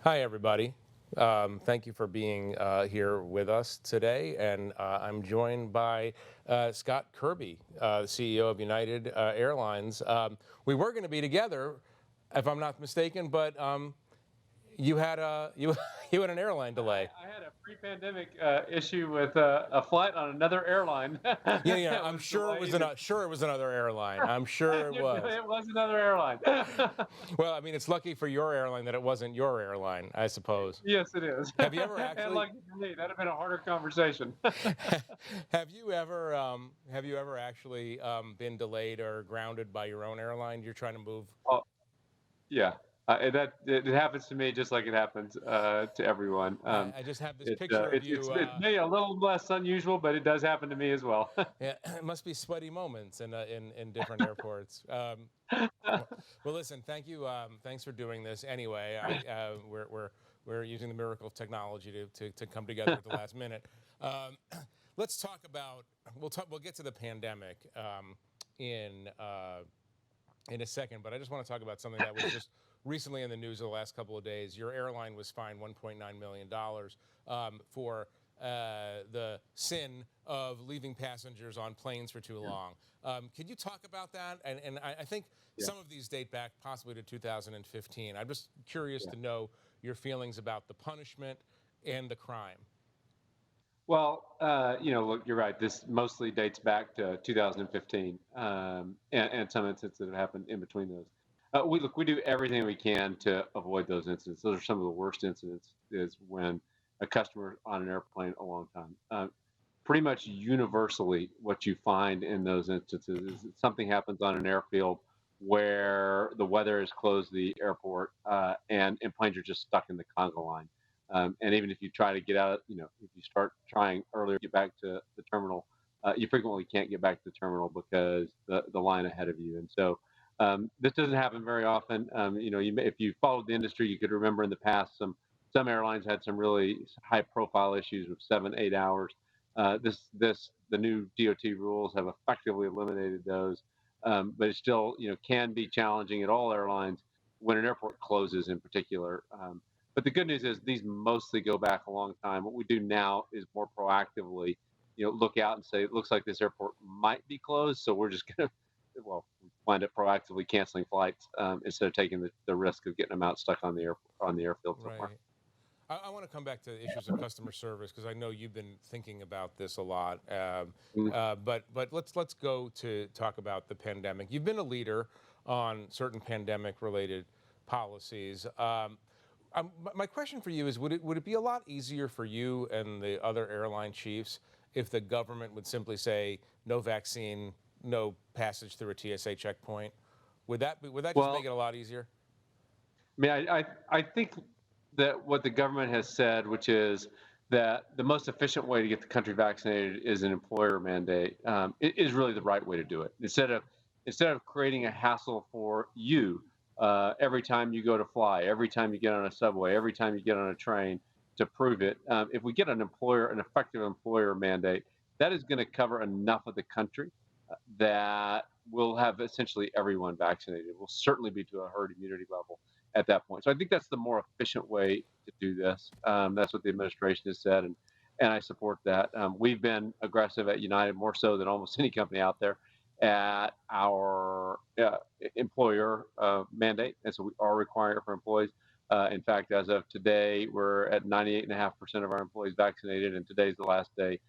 Hi, everybody. Thank you for being here with us today. And I'm joined by Scott Kirby, CEO of United Airlines. We were going to be together, if I'm not mistaken, but you had you had an airline delay. I had a pre-pandemic issue with a flight on another airline Yeah. that I'm was sure it was delayed. sure it was another airline. I'm sure it was. It was another airline. Well, I mean, it's lucky for your airline that it wasn't your airline, I suppose. Yes, it is. Have you ever And actually? lucky for me, that'd have been a harder conversation. Have you ever actually been delayed or grounded by your own airline? You're trying to move. Oh, yeah. It happens to me just like it happens to everyone. I just have this picture of you. It's maybe a little less unusual, but it does happen to me as well. Yeah, it must be sweaty moments in different airports. Well, listen, thank you. Thanks for doing this. Anyway, we're using the miracle of technology to come together at the last minute. Um, let's talk about. We'll get to the pandemic in in a second, but I just want to talk about something that was just recently in the news the last couple of days. Your airline was fined $1.9 million for the sin of leaving passengers on planes for too Yeah. long. Could you talk about that? And I think Yeah. some of these date back possibly to 2015. I'm just curious Yeah. to know your feelings about the punishment and the crime. Well, look, you're right. This mostly dates back to 2015, and some incidents that have happened in between those. We do everything we can to avoid those incidents. Those are some of the worst incidents. Is when a customer on an airplane a long time. Pretty much universally, what you find in those instances is that something happens on an airfield where the weather has closed the airport, and planes are just stuck in the conga line. And even if you try to get out, if you start trying earlier, get back to the terminal, you frequently can't get back to the terminal because the line ahead of you. And so this doesn't happen very often. If you followed the industry, you could remember in the past some airlines had some really high profile issues with 7, 8 hours. The new DOT rules have effectively eliminated those, but it still can be challenging at all airlines when an airport closes in particular. But the good news is these mostly go back a long time. What we do now is more proactively, look out and say, it looks like this airport might be closed, so we're just gonna, well, wind up proactively canceling flights instead of taking the risk of getting them out stuck on the airfield somewhere. Right. I want to come back to the issues of customer service because I know you've been thinking about this a lot. Mm. But let's go to talk about the pandemic. You've been a leader on certain pandemic related policies. My question for you is: would it be a lot easier for you and the other airline chiefs if the government would simply say no vaccine, no passage through a TSA checkpoint? Would that just make Well, it a lot easier? I mean, I think that what the government has said, which is that the most efficient way to get the country vaccinated is an employer mandate, is really the right way to do it. Instead of creating a hassle for you every time you go to fly, every time you get on a subway, every time you get on a train to prove it, if we get an effective employer mandate, that is going to cover enough of the country that will have essentially everyone vaccinated. We'll certainly be to a herd immunity level at that point. So I think that's the more efficient way to do this. That's what the administration has said, and I support that. We've been aggressive at United, more so than almost any company out there, at our employer mandate, and so we are requiring it for employees. In fact, as of today, we're at 98.5% of our employees vaccinated, and today's the last day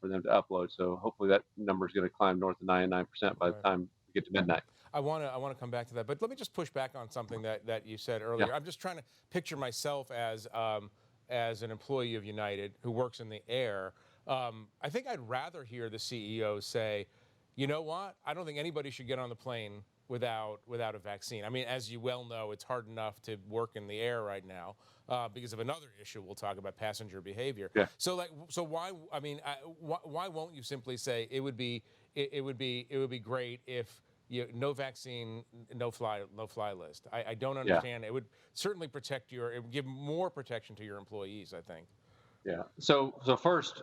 for them to upload. So hopefully that number is going to climb north of 99% by the Right. time we get to midnight. I want to come back to that, but let me just push back on something that you said Yeah. earlier. I'm just trying to picture myself as an employee of United who works in the air. I think I'd rather hear the CEO say, "You know what? I don't think anybody should get on the plane without a vaccine." I mean, as you well know, it's hard enough to work in the air right now because of another issue we'll talk about, passenger behavior. Yeah. So why? I mean, why won't you simply say it would be great if no vaccine, no fly list? I don't Yeah. understand. It would certainly it would give more protection to your employees, I think. Yeah. So first,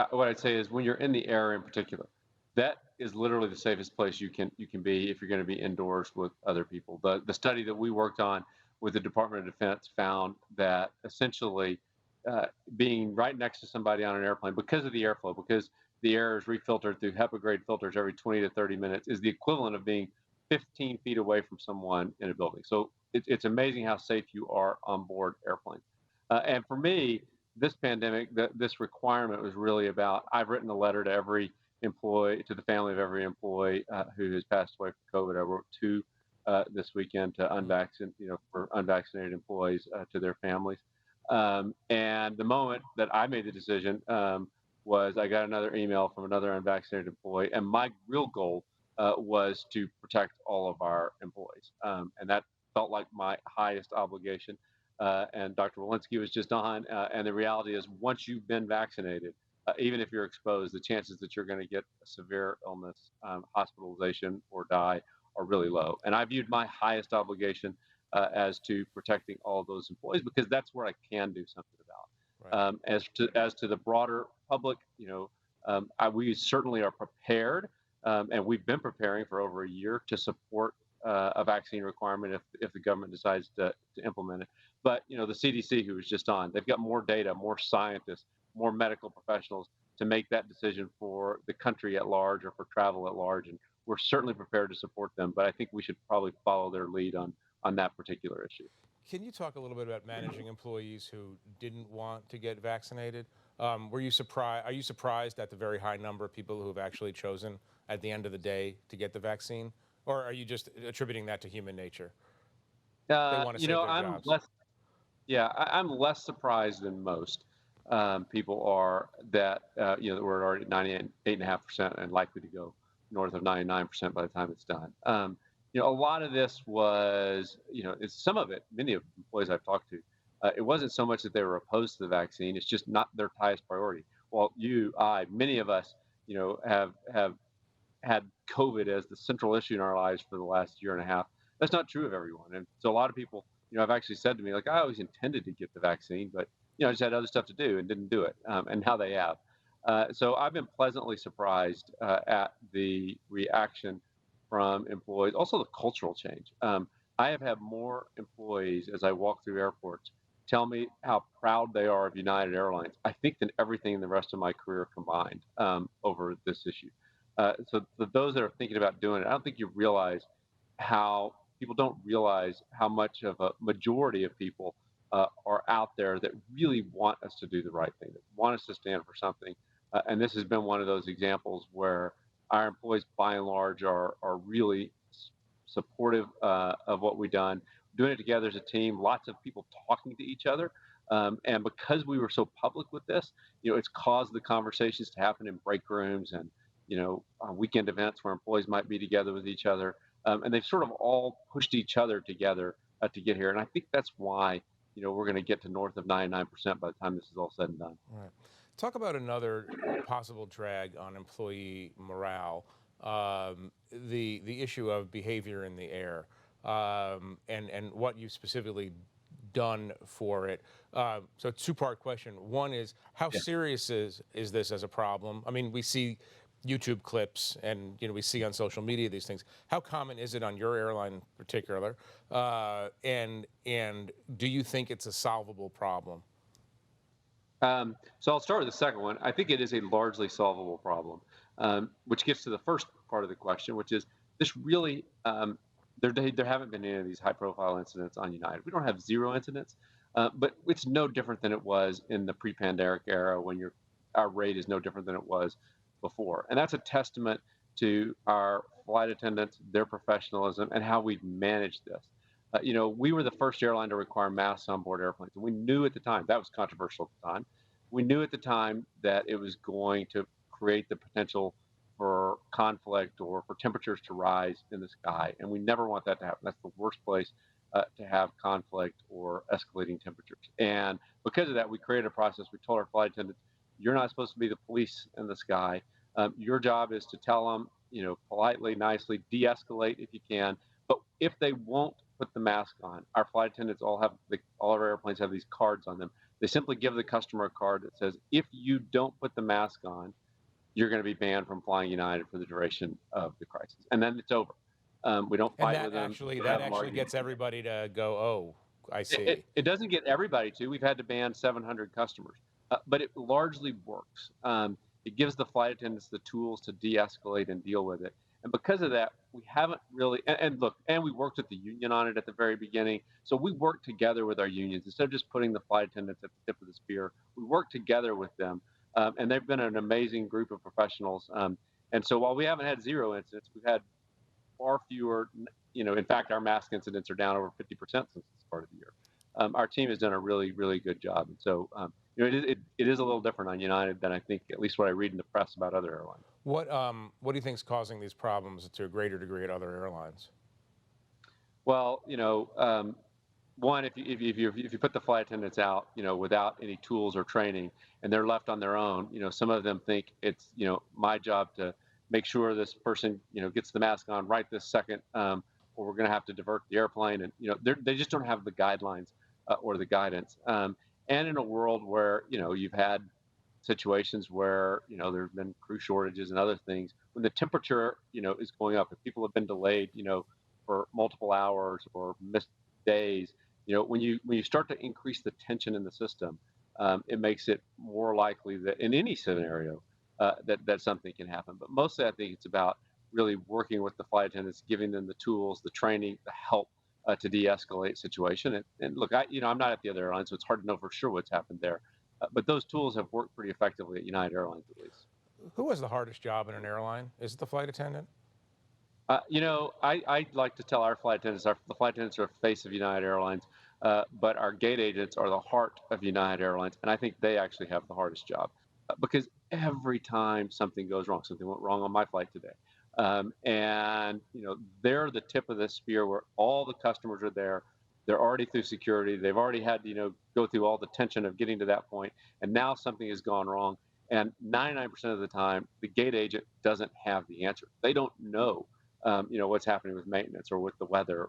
what I'd say is when you're in the air in particular, that is literally the safest place you can be if you're going to be indoors with other people. The study that we worked on with the Department of Defense found that essentially uh, being right next to somebody on an airplane because of the airflow, because the air is refiltered through HEPA grade filters every 20 to 30 minutes, is the equivalent of being 15 feet away from someone in a building. So it's amazing how safe you are on board airplanes. And for me, this pandemic, this requirement was really about. I've written a letter to every employee, to the family of every employee who has passed away from COVID. I wrote two this weekend to unvaccinated, for unvaccinated employees to their families. And the moment that I made the decision was I got another email from another unvaccinated employee, and my real goal was to protect all of our employees, and that felt like my highest obligation. And Dr. Walensky was just on, and the reality is, once you've been vaccinated, even if you're exposed, the chances that you're going to get a severe illness, hospitalization, or die are really low. And I viewed my highest obligation as to protecting all of those employees because that's where I can do something Right. about. As to the broader public, we certainly are prepared, and we've been preparing for over a year to support a vaccine requirement if the government decides to implement it. But the CDC, who was just on, they've got more data, more scientists, more medical professionals to make that decision for the country at large or for travel at large. And we're certainly prepared to support them. But I think we should probably follow their lead on that particular issue. Can you talk a little bit about managing employees who didn't want to get vaccinated? Were you surprised? Are you surprised at the very high number of people who have actually chosen at the end of the day to get the vaccine, or are you just attributing that to human nature? They want to save their I'm jobs. less. Yeah, I'm less surprised than most people are that that we're already at 98.5% and likely to go north of 99% by the time it's done. A lot of this was, it's some of it. Many of the employees I've talked to, it wasn't so much that they were opposed to the vaccine; it's just not their highest priority. Well, many of us, have had COVID as the central issue in our lives for the last year and a half. That's not true of everyone. And so a lot of people, have actually said to me, like, I always intended to get the vaccine, but, I just had other stuff to do and didn't do it. And now they have. So I've been pleasantly surprised at the reaction from employees, also the cultural change. I have had more employees as I walk through airports tell me how proud they are of United Airlines, I think, than everything in the rest of my career combined over this issue. So those that are thinking about doing it, I don't think you realize how people don't realize how much of a majority of people are out there that really want us to do the right thing, that want us to stand for something. And this has been one of those examples where our employees, by and large, are really supportive of what we've done, doing it together as a team, lots of people talking to each other. And because we were so public with this, it's caused the conversations to happen in break rooms and weekend events where employees might be together with each other, and they've sort of all pushed each other together to get here. And I think that's why we're going to get to north of 99% by the time this is all said and done. Right. Talk about another possible drag on employee morale, the issue of behavior in the air, and what you've specifically done for it. So two-part question. One is, how Yeah. serious is this as a problem? I mean, we see YouTube clips and we see on social media these things. How common is it on your airline in particular? And do you think it's a solvable problem? So I'll start with the second one. I think it is a largely solvable problem, which gets to the first part of the question, which is this really, there haven't been any of these high profile incidents on United. We don't have zero incidents, but it's no different than it was in the pre-pandemic era when our rate is no different than it was before. And that's a testament to our flight attendants, their professionalism, and how we've managed this. We were the first airline to require masks on board airplanes. And we knew at the time, that was controversial at the time. We knew at the time that it was going to create the potential for conflict or for temperatures to rise in the sky. And we never want that to happen. That's the worst place to have conflict or escalating temperatures. And because of that, we created a process. We told our flight attendants, you're not supposed to be the police in the sky. Your job is to tell them, politely, nicely, de-escalate if you can. But if they won't put the mask on, our flight attendants all of our airplanes have these cards on them. They simply give the customer a card that says, if you don't put the mask on, you're going to be banned from flying United for the duration of the crisis. And then it's over. We don't And fight with them. We don't that have them actually argue. gets everybody to go, oh. I It, it, see. it doesn't get everybody to. We've had to ban 700 customers, but it largely works. It gives the flight attendants the tools to de-escalate and deal with it. And because of that, we haven't really, and look, and we worked with the union on it at the very beginning. So we worked together with our unions. Instead of just putting the flight attendants at the tip of the spear, we worked together with them. And they've been an amazing group of professionals. And so while we haven't had zero incidents, we've had far fewer. In fact, our mask incidents are down over 50% since the start of the year. Our team has done a really, really good job. And so, it is a little different on United than I think, at least what I read in the press about other airlines. What do you think is causing these problems to a greater degree at other airlines? Well, one, if you put the flight attendants out, without any tools or training, and they're left on their own, some of them think it's, my job to make sure this person, gets the mask on right this second, or we're going to have to divert the airplane, and they just don't have the guidelines or the guidance. And in a world where you've had situations where there's been crew shortages and other things, when the temperature is going up, if people have been delayed, for multiple hours or missed days, when you start to increase the tension in the system, it makes it more likely that in any scenario that something can happen. But mostly, I think it's about really working with the flight attendants, giving them the tools, the training, the help to de-escalate situation. And look, I'm not at the other airlines, so it's hard to know for sure what's happened there. But those tools have worked pretty effectively at United Airlines, at least. Who has the hardest job in an airline? Is it the flight attendant? I like to tell our flight attendants, the flight attendants are the face of United Airlines, but our gate agents are the heart of United Airlines, and I think they actually have the hardest job because every time something goes wrong, something went wrong on my flight today, and they're the tip of the spear where all the customers are there. They're already through security. They've already had to go through all the tension of getting to that point, and now something has gone wrong. And 99% of the time, the gate agent doesn't have the answer. They don't know what's happening with maintenance or with the weather,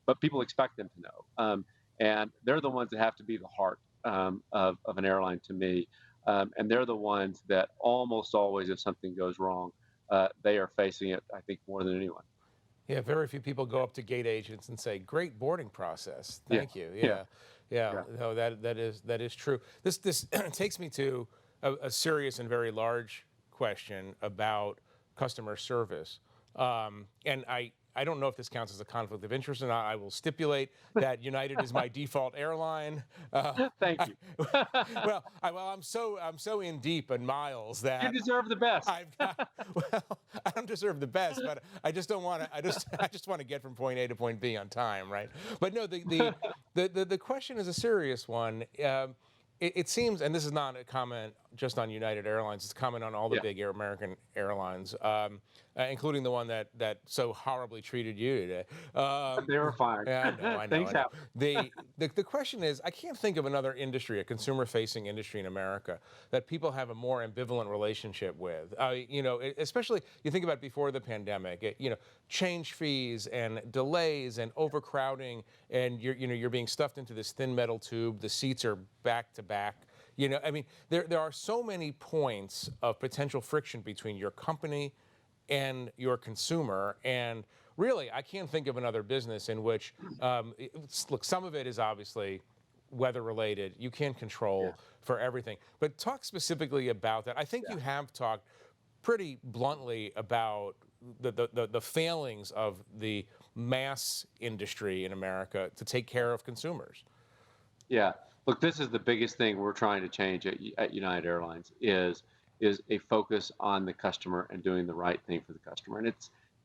but people expect them to know. And they're the ones that have to be the heart of an airline to me. And they're the ones that almost always, if something goes wrong, they are facing it, I think, more than anyone. Yeah, very few people go up to gate agents and say, "Great boarding process, thank you." Yeah. No, that is true. This takes me to a serious and very large question about customer service. And I don't know if this counts as a conflict of interest or not. I will stipulate that United is my default airline. Thank you. I'm so in deep in miles that you deserve the best. I don't deserve the best, but I just don't want to. I just want to get from point A to point B on time, right? But no, the question is a serious one. It seems, and this is not a comment just on United Airlines, it's a comment on all the big American airlines, including the one that so horribly treated you today. They were fired. Yeah, I know. Things happen. The question is, I can't think of another industry, a consumer-facing industry in America, that people have a more ambivalent relationship with. Especially you think about before the pandemic, change fees and delays and overcrowding, and you're being stuffed into this thin metal tube. The seats are back to back. There are so many points of potential friction between your company and your consumer, and really, I can't think of another business in which, look, some of it is obviously weather-related. You can't control for everything. But talk specifically about that. I think you have talked pretty bluntly about the failings of the mass industry in America to take care of consumers. Yeah. Look, this is the biggest thing we're trying to change at United Airlines is a focus on the customer and doing the right thing for the customer. And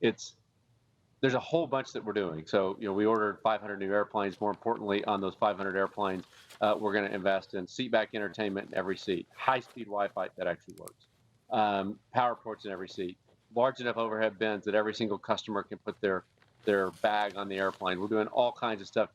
there's a whole bunch that we're doing. So, we ordered 500 new airplanes. More importantly, on those 500 airplanes, we're going to invest in seatback entertainment in every seat, high-speed Wi-Fi that actually works, power ports in every seat, large enough overhead bins that every single customer can put their bag on the airplane. We're doing all kinds of stuff.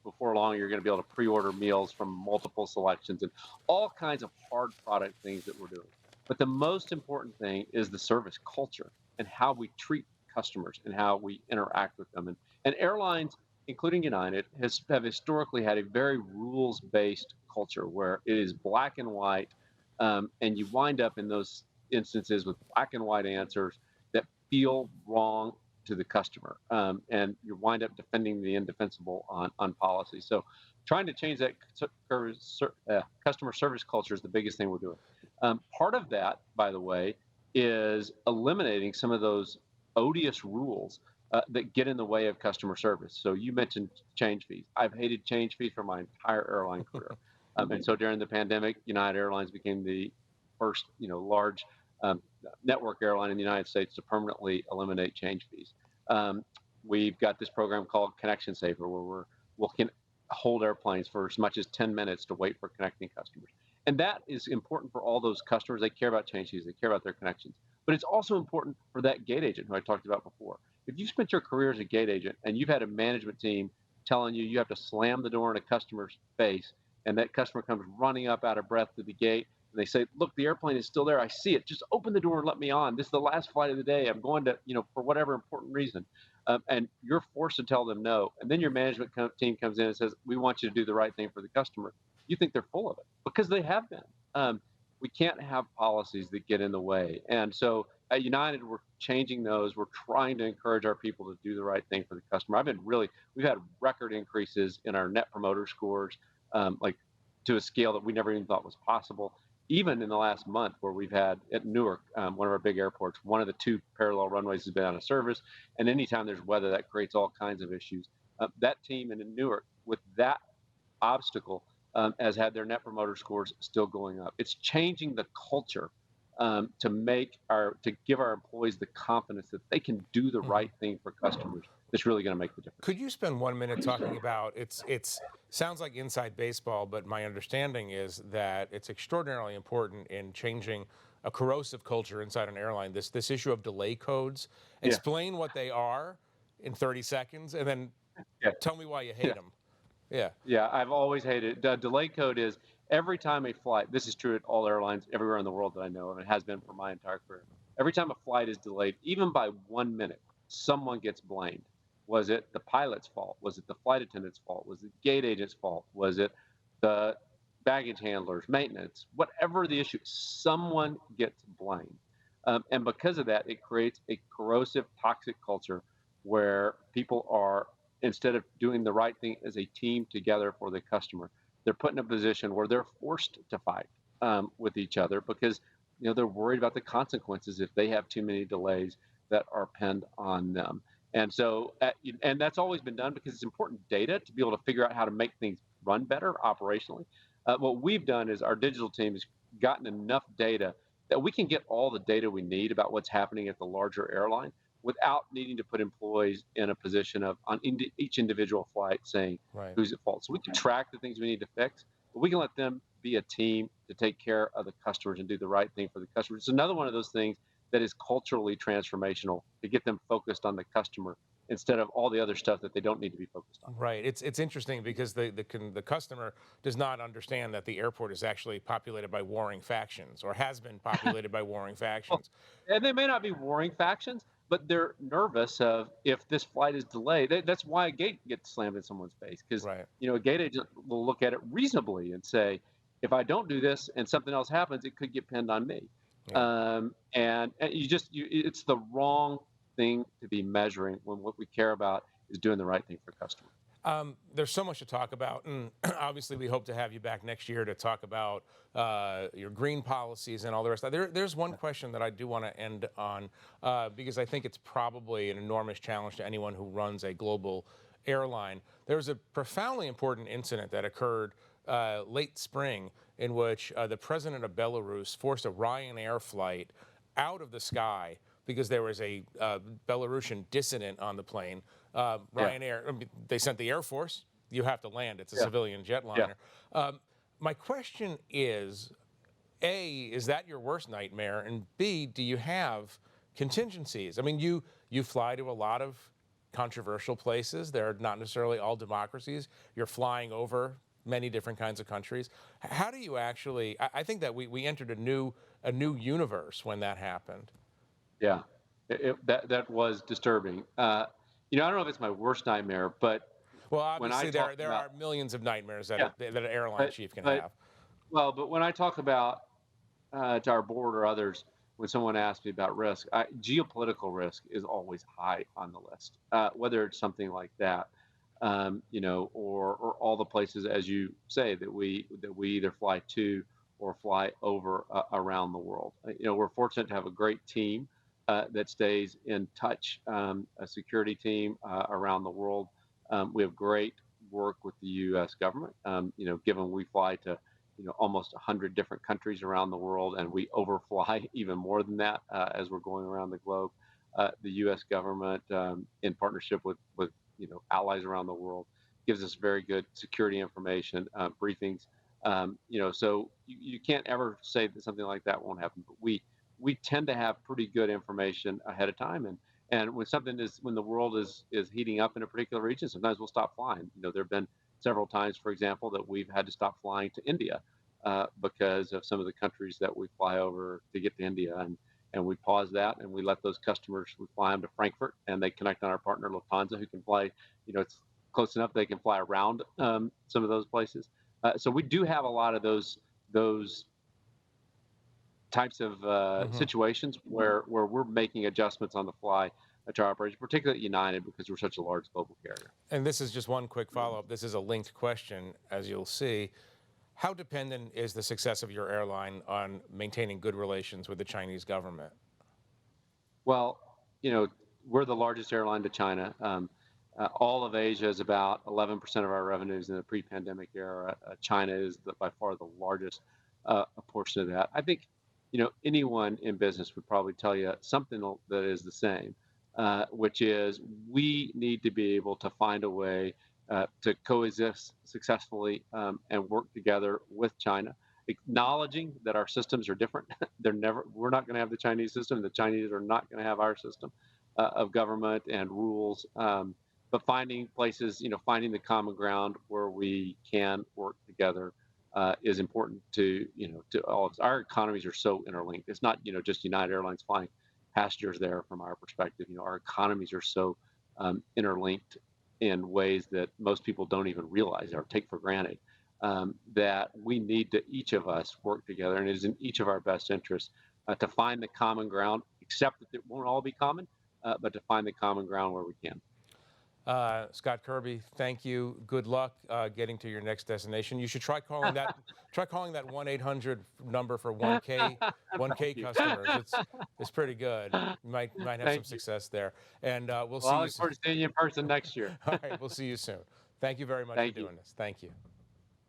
Before long, you're going to be able to pre-order meals from multiple selections and all kinds of hard product things that we're doing. But the most important thing is the service culture and how we treat customers and how we interact with them. And airlines, including United, have historically had a very rules-based culture where it is black and white, and you wind up in those instances with black and white answers that feel wrong to the customer, and you wind up defending the indefensible on policy. So, trying to change that customer service culture is the biggest thing we're doing. Part of that, by the way, is eliminating some of those odious rules that get in the way of customer service. So you mentioned change fees. I've hated change fees for my entire airline career, and so during the pandemic, United Airlines became the first, large um, network airline in the United States to permanently eliminate change fees. Um, we've got this program called Connection Saver, where we can hold airplanes for as much as 10 minutes to wait for connecting customers. And that is important for all those customers. They care about change fees, they care about their connections. But it's also important for that gate agent who I talked about before. If you've spent your career as a gate agent and you've had a management team telling you you have to slam the door in a customer's face, and that customer comes running up out of breath to the gate, and they say, "Look, the airplane is still there. I see it. Just open the door and let me on. This is the last flight of the day. I'm going to, for whatever important reason." And you're forced to tell them no. And then your management team comes in and says, "We want you to do the right thing for the customer." You think they're full of it because they have been. We can't have policies that get in the way. And so at United, we're changing those. We're trying to encourage our people to do the right thing for the customer. We've had record increases in our net promoter scores, like to a scale that we never even thought was possible. Even in the last month, where we've had at Newark, one of our big airports, one of the two parallel runways has been out of service. And anytime there's weather, that creates all kinds of issues. That team in Newark, with that obstacle, has had their net promoter scores still going up. It's changing the culture to give our employees the confidence that they can do the right thing for customers. That's really going to make the difference. Could you spend 1 minute talking about it's sounds like inside baseball, but my understanding is that it's extraordinarily important in changing a corrosive culture inside an airline. This issue of delay codes. Explain what they are in 30 seconds, and then tell me why you hate them. Yeah. Yeah, I've always hated it. Delay code is every time a flight, this is true at all airlines everywhere in the world that I know of, and it has been for my entire career. Every time a flight is delayed, even by 1 minute, someone gets blamed. Was it the pilot's fault? Was it the flight attendant's fault? Was it the gate agent's fault? Was it the baggage handlers, maintenance? Whatever the issue, someone gets blamed. And because of that, it creates a corrosive, toxic culture where people are, instead of doing the right thing as a team together for the customer, they're put in a position where they're forced to fight with each other because they're worried about the consequences if they have too many delays that are pinned on them. And so, and that's always been done because it's important data to be able to figure out how to make things run better operationally. What we've done is our digital team has gotten enough data that we can get all the data we need about what's happening at the larger airline without needing to put employees in a position of on each individual flight saying who's at fault. So we can track the things we need to fix, but we can let them be a team to take care of the customers and do the right thing for the customers. It's another one of those things that is culturally transformational to get them focused on the customer instead of all the other stuff that they don't need to be focused on. Right. It's interesting because the customer does not understand that the airport is actually populated by warring factions or has been populated by warring factions. Well, and they may not be warring factions, but they're nervous of if this flight is delayed. That's why a gate gets slammed in someone's face because a gate agent will look at it reasonably and say, if I don't do this and something else happens, it could get pinned on me. Yeah. And it's the wrong thing to be measuring when what we care about is doing the right thing for customers. There's so much to talk about, and obviously we hope to have you back next year to talk about your green policies and all the rest. There's one question that I do want to end on because I think it's probably an enormous challenge to anyone who runs a global airline. There was a profoundly important incident that occurred late spring in which the president of Belarus forced a Ryanair flight out of the sky because there was a Belarusian dissident on the plane. Ryanair, they sent the Air Force. You have to land. It's a civilian jetliner. My question is, A, is that your worst nightmare? And B, do you have contingencies? I mean, you fly to a lot of controversial places. They're not necessarily all democracies. You're flying over many different kinds of countries. How do you actually, I think that we entered a new universe when that happened. Yeah, that was disturbing. I don't know if it's my worst nightmare, but well, obviously there are millions of nightmares that an airline chief can have. Well, but when I talk about to our board or others when someone asks me about risk, geopolitical risk is always high on the list. Whether it's something like that, or all the places, as you say, that we either fly to or fly over around the world. We're fortunate to have a great team that stays in touch, a security team around the world. We have great work with the U.S. government. Given we fly to almost 100 different countries around the world, and we overfly even more than that as we're going around the globe. The U.S. government, in partnership with allies around the world, gives us very good security information, briefings. So you can't ever say that something like that won't happen. But we tend to have pretty good information ahead of time, and when the world is heating up in a particular region, sometimes we'll stop flying. There have been several times, for example, that we've had to stop flying to India because of some of the countries that we fly over to get to India, and we pause that and we let those customers, we fly them to Frankfurt, and they connect on our partner Lufthansa, who can fly. It's close enough they can fly around some of those places. So we do have a lot of those types of situations where we're making adjustments on the fly to our operation, particularly at United, because we're such a large global carrier. And this is just one quick follow-up. This is a linked question, as you'll see. How dependent is the success of your airline on maintaining good relations with the Chinese government? Well, we're the largest airline to China. All of Asia is about 11% of our revenues in the pre-pandemic era. China is by far the largest portion of that. I think, anyone in business would probably tell you something that is the same, which is we need to be able to find a way to coexist successfully and work together with China, acknowledging that our systems are different. We're not going to have the Chinese system. The Chinese are not going to have our system of government and rules. But finding places, finding the common ground where we can work together is important to all of us. Our economies are so interlinked. It's not, just United Airlines flying passengers there from our perspective. Our economies are so interlinked in ways that most people don't even realize or take for granted, that we need to, each of us, work together, and it is in each of our best interests to find the common ground, accept that it won't all be common, but to find the common ground where we can. Scott Kirby, thank you. Good luck getting to your next destination. You should try calling that 1-800 number for 1K customers. It's pretty good. You might have some success there. And we'll see you I look forward to seeing you in person next year. All right, we'll see you soon. Thank you very much for doing this. Thank you.